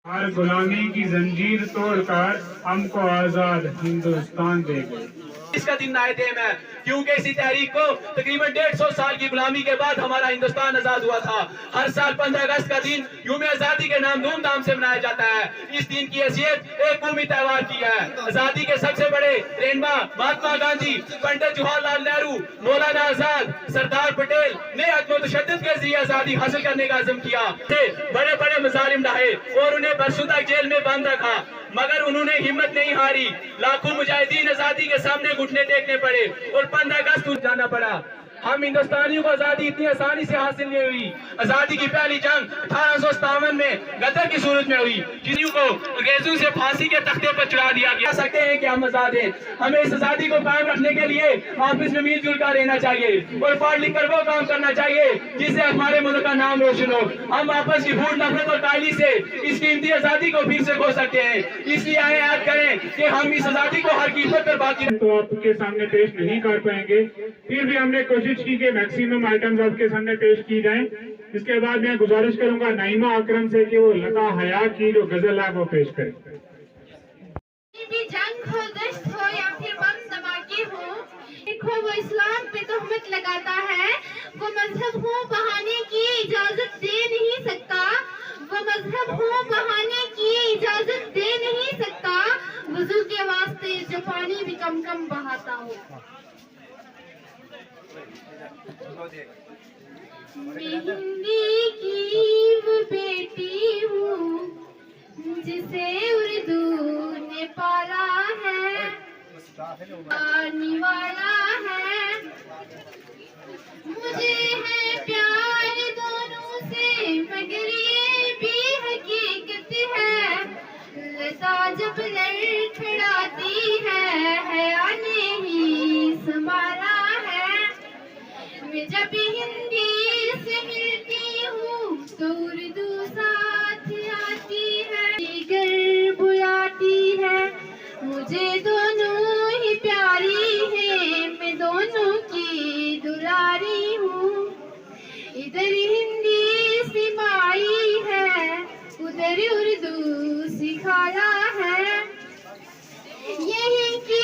हर गुलामी की जंजीर तोड़कर हमको आजाद हिंदुस्तान दे गए। इसका दिन नायदेम है क्योंकि इसी तहरीक को तकरीबन 150 साल की गुलामी के बाद हमारा हिंदुस्तान आजाद हुआ था। हर साल 15 अगस्त का दिन यूम आजादी के नाम धूमधाम से मनाया जाता है। इस दिन की हैसियत एक कौमी त्योहार की है। आजादी के सबसे बड़े रहनुमा महात्मा गांधी, पंडित जवाहरलाल नेहरू, मौलाना आजाद, सरदार पटेल ने अदम तशद्दुद के जरिए आजादी हासिल करने का अज़्म किया। बड़े बड़े मज़ालिम ढाए और उन्हें बरसों तक जेल में बंद रखा, मगर उन्होंने हिम्मत नहीं हारी। लाखों मुजाहिदीन आजादी के सामने घुटने टेकने पड़े और 15 अगस्त को जाना पड़ा। हम हिंदुस्तानियों को आजादी इतनी आसानी से हासिल नहीं हुई। आजादी की पहली जंग 1857 में गदर की सूरत में हुई, जिन्हों को अंग्रेजों से फांसी के तख्ते पर चढ़ा दिया गया। सकते हैं कि हम आजाद हैं। हमें इस आजादी को कायम रखने के लिए आपस में मिलजुल कर रहना चाहिए और पढ़ लिख कर वो काम करना चाहिए जिससे हमारे मुल्क का नाम रोशन हो। हम आपस की फूट नफरत और कायली से इस कीमती आजादी को फिर से खो सकते हैं। इसलिए आए याद करें कि हम इस आजादी को हर कीमत पर बाकी तो आपके सामने पेश नहीं कर पाएंगे, फिर भी हमने कोशिश की कि मैक्सिमम आइटम्स आपके सामने पेश की जाएं। इसके बाद मैं गुजारिश करूंगा नाइमा अकरम से कि वो लता हया की जो गजल है वो पेश करें। जंग हो, दश्त हो या फिर बम धमाके हो, देखो वो इस्लाम पे तोहमत लगाता है। वो मजहब हो बहाने की इजाजत दे नहीं सकता। वो मजहब हो बहाने की इजाजत दे नहीं सकता। वुजू के वास्ते जो पानी भी कम कम बहाता हो। मैं हिंदी की वो बेटी हूँ जिसे उर्दू ने पाला है, आने वाला है। मुझे है प्यार दोनों से, मगर ये भी हकीकत है। लता जब लड़खड़ाती है आने ही संभाला है। मैं जब हिंदी से मिलती हूँ तो उर्दू साथ आती है, जिगर बुलाती है। मुझे दोनों ही प्यारी है, मैं दोनों की दुलारी हूँ। इधर हिंदी सिखाई है, उधर उर्दू सिखाया है। यही की